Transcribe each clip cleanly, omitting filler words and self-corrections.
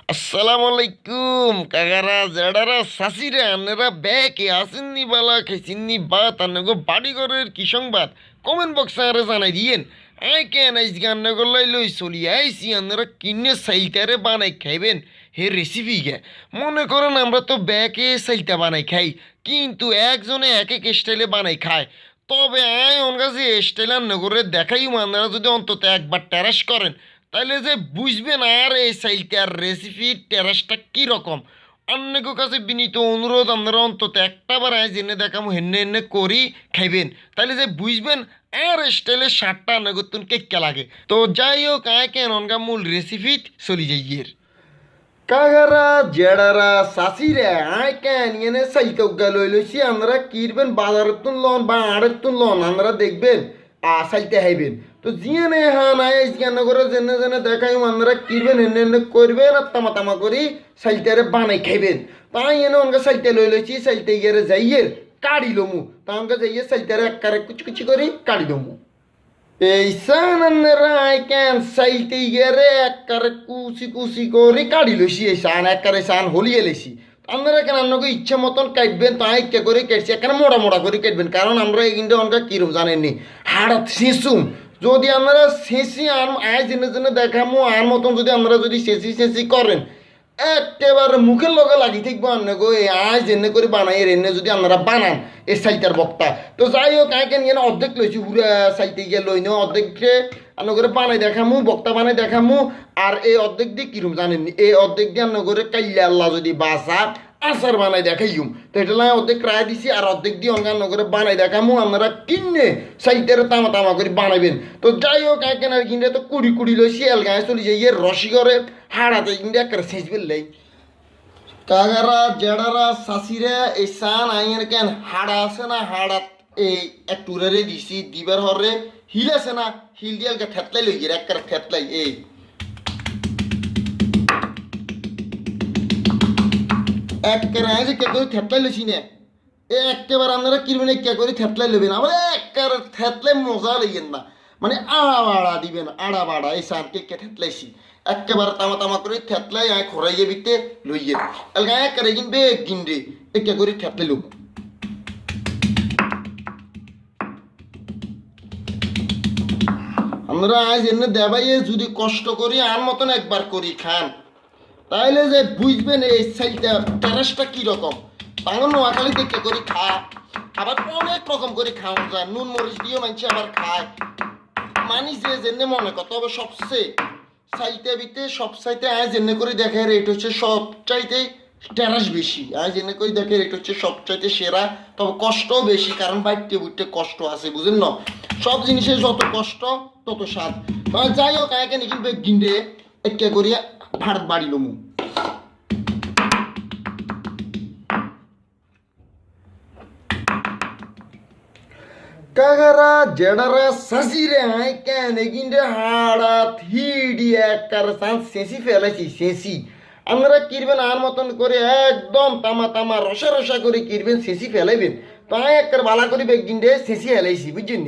আসসালামু আলাইকুম কাকারা জেডারা সাসিরা আপনারা ব্যাকে আসেননি বালা খাইছেননি বাত আনগো বাড়ি ঘরের কি সংবাদ কমেন্ট বক্সে আরে জানাই দিয়েন আই কেন আইস গান্না করলাই লই চলি আইসি আপনারা কিনে সাইলটারে বানাই খাইবেন হে রেসিপি গে মনে করেন আমরা তো ব্যাকে সাইলটা বানাই খাই কিন্তু একজনে এক এক স্টাইলে বানাই খায় তবে আয় ওর কাছে স্টাইল রান্না করে দেখাই আপনারা যদি অন্তত একবার টেরাস করেন তাইলে যে বুঝবেন আর এই সাইলটার রেসিপির টেরাসটা কীরকম। অনেক কাছে বিনীত অনুরোধ আপনারা অন্তত একটা বার আয় জেনে দেখামো হেন্নে হেন্নে করি খাইবেন তাইলে যে বুঝবেন আর স্টাইলের স্বাদটা নগতুন কেক্কা লাগে। তো যাই হোক আয় কেন অনগা মূল রেসিপি চলি যাই গিয়ে কাগারা জেডারা সাসিরে আয় কেন এনে সাইলটা উগা লই লইছি আপনারা কিরবেন বাজারের তুন লন বা আড়ের তুন লন আপনারা দেখবেন সাইলতে হাইবেন তো জিয়ানে হান আয় জ্ঞান করে জেনে জেনে দেখাই আপনারা কিরবেন এনে এনে করবেন আর তামা তামা করি সাইলটারে বানাই খাইবেন। তাই এনে অনকা সাইলটা লই লইছি সাইলতে গিয়ে যাইয়ে কাড়ি লমু তা অনকা যাইয়ে সাইলটারে একবারে কুচি কুচি করি কাড়ি লমু। এই সান আপনারা আই কেন সাইলতে গিয়ে একবারে কুচি কুচি করি কাড়ি লইছি এই সান একবারে সান হলিয়ে লেছি আপনারা কেন আপনাকে ইচ্ছা মতন কাটবেন তাই ইচ্ছা করে কেটছি এখানে মোটা মোটা করে কাটবেন কারণ আমরা এই কিন্তু অনকা কিরম জানেননি হাড়াত শেষুম যদি আপনারা শেষি আর আয় জেনে জেনে দেখামো আর মতন যদি আপনারা যদি শেষি শেষি করেন একেবারে মুখের লগে লাগি থাকবো আপনাকে এই আয় জেনে করে বানাই এনে যদি আপনারা বানান এই সাইটার বক্তা। তো যাই হোক আয় কেন এনে অর্ধেক লইছি পুরা সাইটে গিয়ে লই নো অর্ধেককে আপনার করে বানাই দেখামু বক্তা বানাই দেখামু আর এই অর্ধেক দিয়ে কিরম জানেননি এই অর্ধেক দিয়ে আপনার করে কাইলে আল্লাহ যদি বাসা আচার বানাই দেখাইম তো এটা লাগে অর্ধেক রায় দিছি আর অর্ধেক দিয়ে অঙ্গান করে বানাই দেখামু আপনারা কিনে সাইটের তামা তামা করে বানাইবেন। তো যাই হোক একেন আর কিনে তো কুড়ি কুড়ি লইছি এলগায় চলে যাই রসি ঘরে হাড়াতে কিনে একটা শেষ বেললেই কাগারা জেডারা সাসিরা এই সান আইয়ের কেন হাড়া আছে না হাড়াত এই একটু রে দিছি দিবার হরে হিল আছে না হিল দিয়ে থেতলাই লই গিয়ে একটা থেতলাই এই একেবারে আজ কে করে থেতলাই লইছি না একেবারে আপনারা কিরবেন কে করে থেতলাই লইবেন আবার একেবারে থেতলাই মজা লইয়েন না মানে আড়া বাড়া দিবেন আড়া বাড়া এই সানকে কে থেতলাইছি একেবারে তামা তামা করে থেতলাই আয় খরাইয়ে বিতে লইয়ে এলগা একেবারে কিনবে কিনবে একে করে থেতলাই লব আমরা আজ এনে দেবাইয়ে যদি কষ্ট করি আর মতন একবার করি খান তাইলে যে বুঝবেন এই সাইলটা টেরাসটা কীরকম বাঙন নোয়াখালী দেখে করে খায় আবার অনেক রকম করে খাওয়া যায় নুন মরিচ দিয়েও মানছি আবার খায় মানি যে জেনে মনে কর তবে সবচেয়ে সাইতে বিতে সব সাইতে আয় জেনে করে দেখে রেট হচ্ছে সবচাইতে টেরাস বেশি আয় জেনে করে দেখে রেট হচ্ছে সবচাইতে সেরা তবে কষ্টও বেশি কারণ বাইতে বুঝতে কষ্ট আছে বুঝেন না সব জিনিসের যত কষ্ট তত স্বাদ যাই হোক আয়কে নাকি গিন্ডে একটা করিয়া ভারত বাড়ি লমু কাগারা জেডারা সাসিরে আই কেন কিন্তু হাড়াত হিডি একবার সান শেষি ফেলেছি শেষি আপনারা কিরবেন আর মতন করে একদম তামা তামা রসা রসা করে কিরবেন শেষি ফেলাইবেন তাই একবার বালা করে বেগিন্ডে শেষি ফেলাইছি বুঝছেন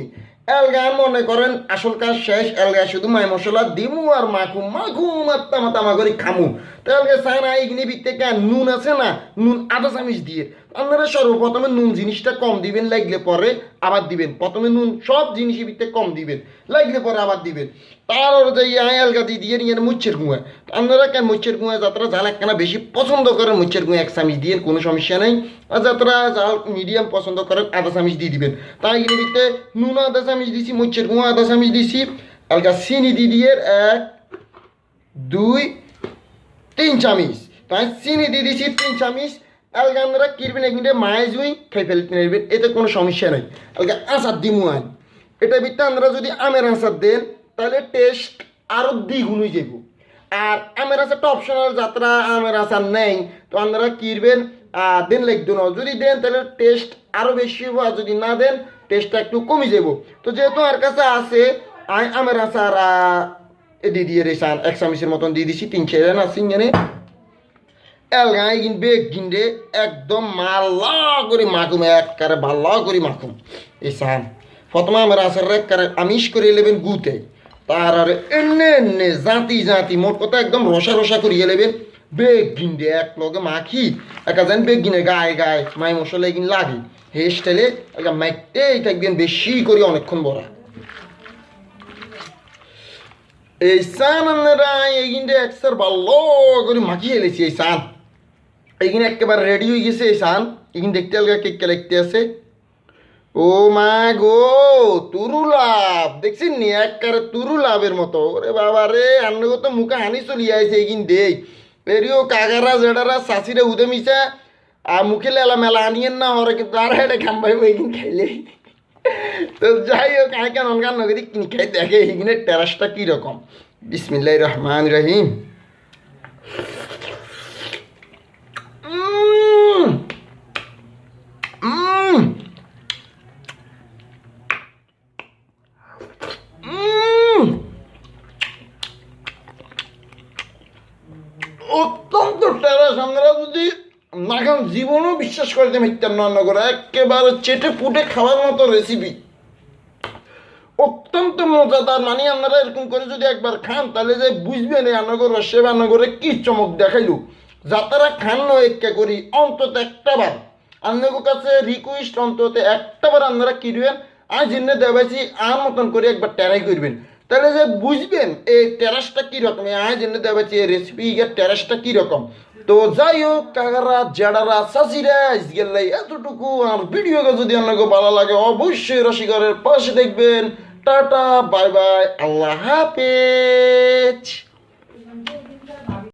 এলগান মনে করেন আসল কাজ শেষ এলগা শুধু মাই মশলা দিমু আর মাখুম মাখুম আর তামা তামা করে খামু তো এলগে সানা এইখানে ভিত্তিতে নুন আছে না নুন আধা চামিচ দিয়ে আপনারা সর্বপ্রথমে নুন জিনিসটা কম দিবেন লাগলে পরে আবার দিবেন প্রথমে নুন সব জিনিসের ভিত্তিতে কম দিবেন লাগলে পরে আবার দিবেন তার অনুযায়ী এলগা দিয়ে নিয়ে মুচ্ছের গুঁয়া আপনারা কেন মুচ্ছের গুঁয়া যাত্রা ঝাল একখানা বেশি পছন্দ করেন মুচ্ছের গুঁয়া এক চামিচ দিয়ে কোনো সমস্যা নেই আর যাত্রা ঝাল মিডিয়াম পছন্দ করেন আধা চামিচ দিয়ে দিবেন তাই এর ভিত্তিতে নুন আধা চামিচ দিছি মুচ্ছের গুঁয়া আধা চামিচ দিছি এলগা চিনি দিয়ে 1 2 3 চামিচ তাই চিনি দিয়ে দিছি 3 চামিচ এলগা আপনারা কিরবেন এখানে মায়ে জুই খাই ফেলতে নেবেন এতে কোনো সমস্যা নেই এলগা আচার দিমু আন এটা ভিত্তিতে আপনারা যদি আমের আচার দেন তাহলে টেস্ট আরও দ্বিগুণ হয়ে যাব আর আমের আচারটা অপশনাল যাত্রা আমের আচার নেই তো আপনারা কিরবেন দেন লাগতো না যদি দেন তাহলে টেস্ট আরও বেশি হবো আর যদি না দেন টেস্টটা একটু কমে যাব। তো যেহেতু আর কাছে আছে আমের আচার দিয়ে রেসান 1 চামিচের মতন দিয়ে দিছি 3 ছেড়ে না সিঙ্গানে এলগায় কিনবে গিন্ডে একদম মাল্লা করে মাখুম একবারে ভালো করে মাখুম এই সান প্রথমে আমার আচার একবারে আমিষ করে নেবেন গুতে তার আর এনে এনে জাতি জাতি মোট কথা একদম রসা রসা করিয়ে লেবেন বেগ গিন্ডে এক লগে মাখি একা যেন বেগ গিনে গায়ে গায়ে মাই মশলা এগিন লাগে হে স্টাইলে একটা মাইকতে থাকবেন বেশি করে অনেকক্ষণ বড়া এই সান আপনারা এইগিনটা একসার ভালো করে মাখিয়ে এলেছি এই সান এইখানে একেবারে রেডি হয়ে গেছে এই সান এখানে দেখতে আলগা কেক লিখতে আছে ও মা গো তুরুলাভ দেখছেন নি একবারে তুরুলাভের মতো ওরে বাবা রে আন্নগো তো মুখে হানি চলি আইছে এইখান দেই পেরিও কাগারা জেডারা চাষিরা উদে মিশা আর মুখে লেলা মেলা আনিয়েন না ওরা কিন্তু আর এটা খাম্বাইব এইখান খাইলে তো যাই হোক আঁকে অনগান নগরী কিনে খাই দেখে এইখানে টেরাসটা কীরকম বিসমিল্লাহির রহমানির রহিম অত্যন্ত টেরাস আপনারা যদি না খান জীবনও বিশ্বাস করতে মিথ্যার রান্না করে একেবারে চেটে পুটে খাওয়ার মতো রেসিপি অত্যন্ত মজাদার মানে আপনারা এরকম করে যদি একবার খান তাহলে যে বুঝবেন এই রান্নাঘর সে রান্নাঘরে কি চমক দেখাইল যাতারা খান না একা করি অন্তত একটা বার আপনাদের কাছে রিকোয়েস্ট অন্তত একটা বার আপনারা কিনবেন আর জিনে দেবাইছি আর মতন করে একবার ট্রাই করবেন তাহলে যে বুঝবেন এই টেরাসটা কীরকম আয় জেনে দেবাইছি এই রেসিপি টেরাসটা কীরকম তো যাই হোক কাকারা জেডারা চাষিরা গেলে এতটুকু আর ভিডিওকে যদি আপনাকে ভালো লাগে অবশ্যই রশি ঘরের পাশে দেখবেন টাটা বাই বাই আল্লাহ হাফেজ